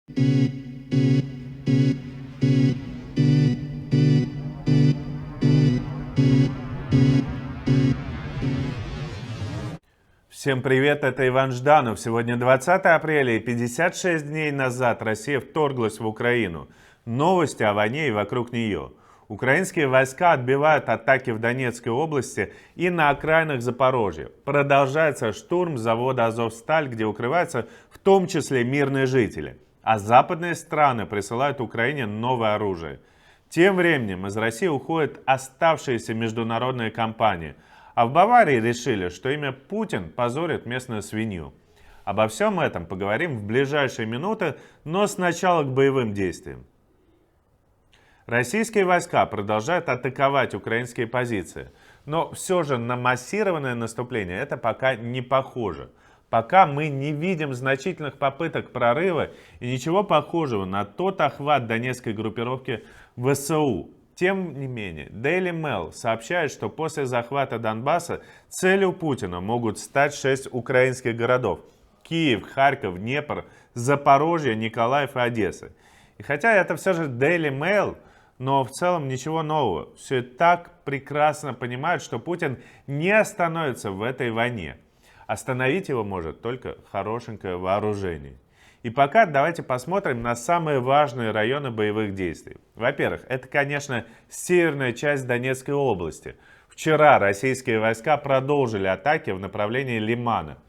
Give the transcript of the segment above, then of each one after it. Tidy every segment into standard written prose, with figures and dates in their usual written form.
Всем привет, это Иван Жданов. Сегодня 20 апреля и 56 дней назад Россия вторглась в Украину. Новости о войне и вокруг нее. Украинские войска отбивают атаки в Донецкой области и на окраинах Запорожья. Продолжается штурм завода «Азовсталь», где укрываются в том числе мирные жители. А западные страны присылают Украине новое оружие. Тем временем из России уходят оставшиеся международные компании. А в Баварии решили, что имя Путин позорит местную свинью. Обо всем этом поговорим в ближайшие минуты, но сначала к боевым действиям. Российские войска продолжают атаковать украинские позиции, но все же на массированное наступление это пока не похоже. Пока мы не видим значительных попыток прорыва и ничего похожего на тот охват донецкой группировки ВСУ. Тем не менее, Daily Mail сообщает, что после захвата Донбасса целью Путина могут стать 6 украинских городов: Киев, Харьков, Днепр, Запорожье, Николаев и Одесса. И хотя это все же Daily Mail, но в целом ничего нового. Все так прекрасно понимают, что Путин не остановится в этой войне. Остановить его может только хорошенькое вооружение. И пока давайте посмотрим на самые важные районы боевых действий. Во-первых, это, конечно, северная часть Донецкой области. Вчера российские войска продолжили атаки в направлении Лимана.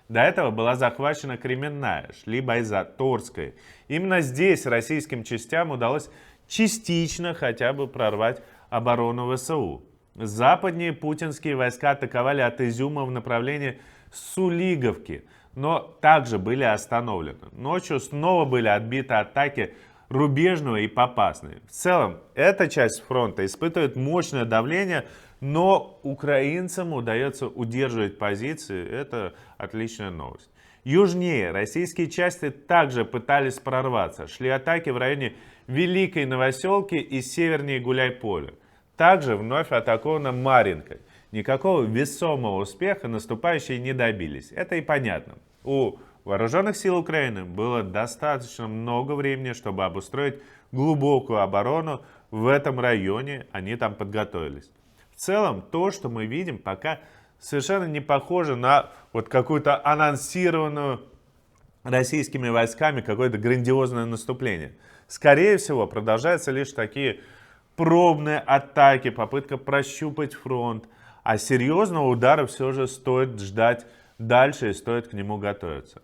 До этого была захвачена Кременная, шли бои за Торской. Именно здесь российским частям удалось частично хотя бы прорвать оборону ВСУ. Западнее путинские войска атаковали от Изюма в направлении Сулиговки, но также были остановлены. Ночью снова были отбиты атаки Рубежного и Попасной. В целом, эта часть фронта испытывает мощное давление, но украинцам удается удерживать позиции. Это отличная новость. Южнее российские части также пытались прорваться. Шли атаки в районе Великой Новоселки и севернее Гуляйполя. Также вновь атакована Марьинка. Никакого весомого успеха наступающие не добились. Это и понятно. У вооруженных сил Украины было достаточно много времени, чтобы обустроить глубокую оборону в этом районе. Они там подготовились. В целом, то, что мы видим, пока совершенно не похоже на вот какую-то анонсированную российскими войсками какое-то грандиозное наступление. Скорее всего, продолжаются лишь такие пробные атаки, попытка прощупать фронт. А серьезного удара все же стоит ждать дальше и стоит к нему готовиться.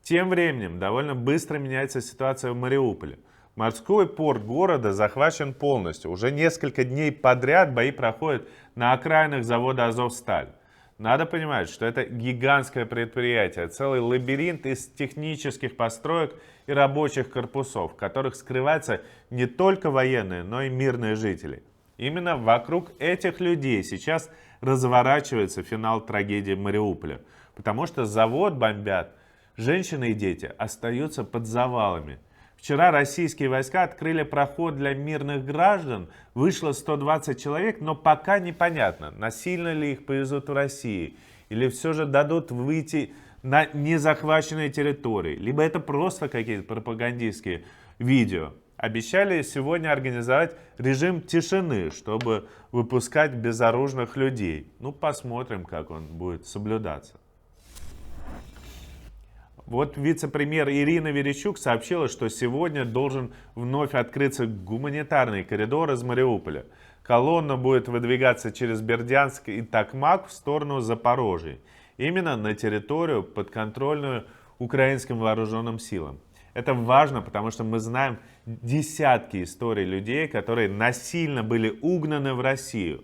Тем временем довольно быстро меняется ситуация в Мариуполе. Морской порт города захвачен полностью. Уже несколько дней подряд бои проходят на окраинах завода «Азовсталь». Надо понимать, что это гигантское предприятие, целый лабиринт из технических построек и рабочих корпусов, в которых скрываются не только военные, но и мирные жители. Именно вокруг этих людей сейчас разворачивается финал трагедии Мариуполя, потому что завод бомбят, женщины и дети остаются под завалами. Вчера российские войска открыли проход для мирных граждан, вышло 120 человек, но пока непонятно, насильно ли их повезут в Россию, или все же дадут выйти на незахваченные территории, либо это просто какие-то пропагандистские видео. Обещали сегодня организовать режим тишины, чтобы выпускать безоружных людей. Ну, посмотрим, как он будет соблюдаться. Вот вице-премьер Ирина Верещук сообщила, что сегодня должен вновь открыться гуманитарный коридор из Мариуполя. Колонна будет выдвигаться через Бердянск и Токмак в сторону Запорожья. Именно на территорию, подконтрольную украинским вооруженным силам. Это важно, потому что мы знаем десятки историй людей, которые насильно были угнаны в Россию.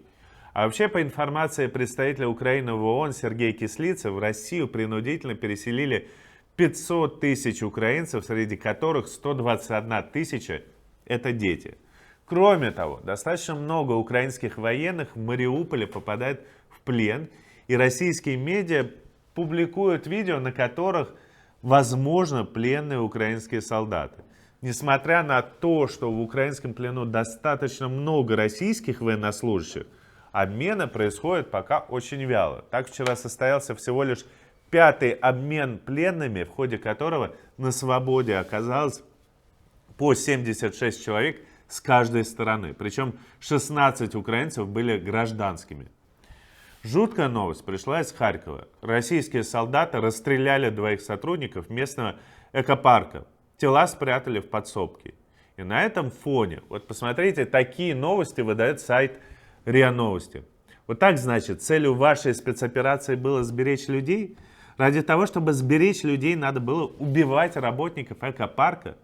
А вообще, по информации представителя Украины в ООН Сергея Кислицы, в Россию принудительно переселили 500 тысяч украинцев, среди которых 121 тысяча – это дети. Кроме того, достаточно много украинских военных в Мариуполе попадает в плен, и российские медиа публикуют видео, на которых возможно пленные украинские солдаты. Несмотря на то, что в украинском плену достаточно много российских военнослужащих, обмены происходят пока очень вяло. Так вчера состоялся всего лишь 5-й обмен пленными, в ходе которого на свободе оказалось по 76 человек с каждой стороны. Причем 16 украинцев были гражданскими. Жуткая новость пришла из Харькова. Российские солдаты расстреляли 2 сотрудников местного экопарка. Тела спрятали в подсобке. И на этом фоне, вот посмотрите, такие новости выдает сайт РИА Новости. Вот так, значит, целью вашей спецоперации было сберечь людей? Ради того, чтобы сберечь людей, надо было убивать работников экопарка,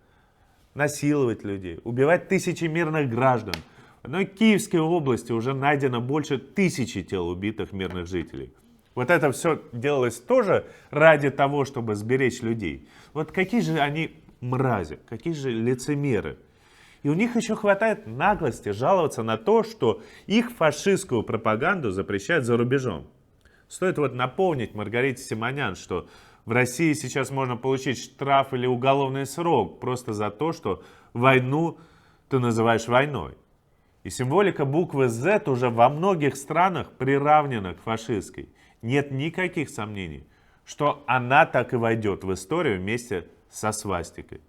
насиловать людей, убивать тысячи мирных граждан. В одной Киевской области уже найдено больше 1000 тел убитых мирных жителей. Вот это все делалось тоже ради того, чтобы сберечь людей. Вот какие же они мрази, какие же лицемеры. И у них еще хватает наглости жаловаться на то, что их фашистскую пропаганду запрещают за рубежом. Стоит вот напомнить Маргарите Симонян, что в России сейчас можно получить штраф или уголовный срок просто за то, что войну ты называешь войной. И символика буквы Z уже во многих странах приравнена к фашистской. Нет никаких сомнений, что она так и войдет в историю вместе со свастикой.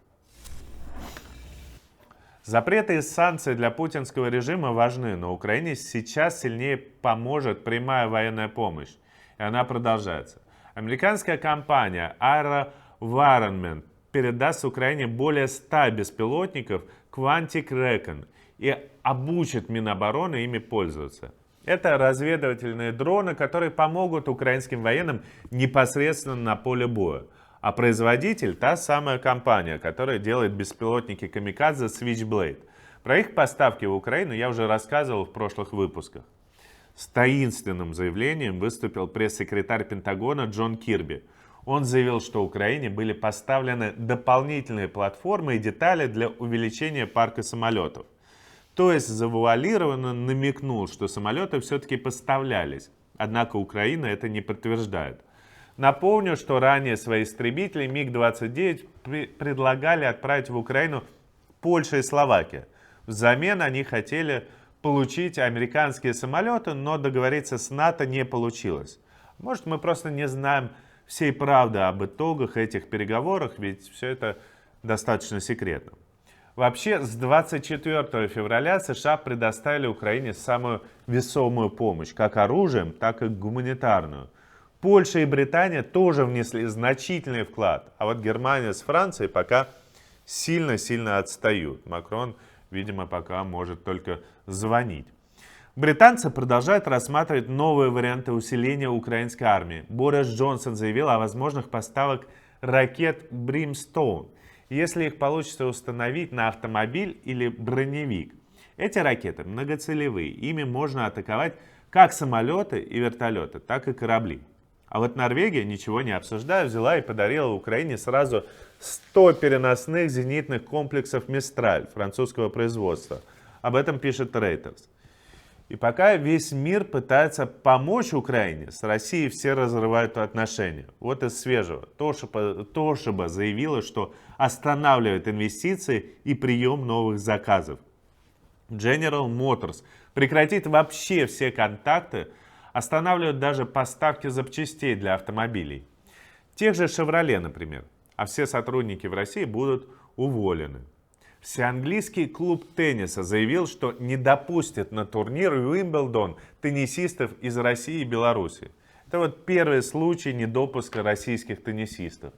Запреты и санкции для путинского режима важны, но Украине сейчас сильнее поможет прямая военная помощь. И она продолжается. Американская компания AeroVironment передаст Украине более 100 беспилотников Quantic Recon и обучит Минобороны ими пользоваться. Это разведывательные дроны, которые помогут украинским военным непосредственно на поле боя. А производитель — та самая компания, которая делает беспилотники Камикадзе Switchblade. Про их поставки в Украину я уже рассказывал в прошлых выпусках. С таинственным заявлением выступил пресс-секретарь Пентагона Джон Кирби. Он заявил, что Украине были поставлены дополнительные платформы и детали для увеличения парка самолетов. То есть завуалированно намекнул, что самолеты все-таки поставлялись. Однако Украина это не подтверждает. Напомню, что ранее свои истребители МиГ-29 предлагали отправить в Украину Польша и Словакия. Взамен они хотели получить американские самолеты, но договориться с НАТО не получилось. Может, мы просто не знаем всей правды об итогах этих переговоров, ведь все это достаточно секретно. Вообще, с 24 февраля США предоставили Украине самую весомую помощь, как оружием, так и гуманитарную. Польша и Британия тоже внесли значительный вклад, а вот Германия с Францией пока сильно-сильно отстают. Макрон, видимо, пока может только звонить. Британцы продолжают рассматривать новые варианты усиления украинской армии. Борис Джонсон заявил о возможных поставках ракет Brimstone, если их получится установить на автомобиль или броневик. Эти ракеты многоцелевые, ими можно атаковать как самолеты и вертолеты, так и корабли. А вот Норвегия, ничего не обсуждая, взяла и подарила Украине сразу 100 переносных зенитных комплексов «Мистраль» французского производства. Об этом пишет Reuters. И пока весь мир пытается помочь Украине, с Россией все разрывают отношения. Вот из свежего. Тошиба заявила, что останавливает инвестиции и прием новых заказов. General Motors прекратит вообще все контакты, останавливают даже поставки запчастей для автомобилей. Тех же Chevrolet, например. А все сотрудники в России будут уволены. Всеанглийский клуб тенниса заявил, что не допустит на турнир Уимблдон теннисистов из России и Беларуси. Это вот первый случай недопуска российских теннисистов.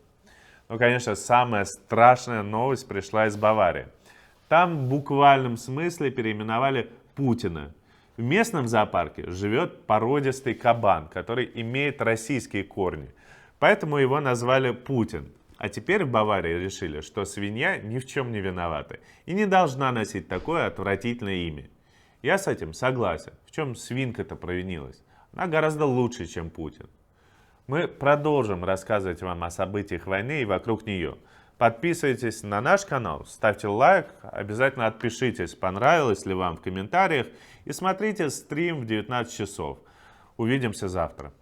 Но, конечно, самая страшная новость пришла из Баварии. Там в буквальном смысле переименовали Путина. В местном зоопарке живет породистый кабан, который имеет российские корни. Поэтому его назвали Путин. А теперь в Баварии решили, что свинья ни в чем не виновата и не должна носить такое отвратительное имя. Я с этим согласен. В чем свинка-то провинилась? Она гораздо лучше, чем Путин. Мы продолжим рассказывать вам о событиях войны и вокруг нее. Подписывайтесь на наш канал, ставьте лайк, обязательно отпишитесь, понравилось ли вам в комментариях, и смотрите стрим в 19 часов. Увидимся завтра.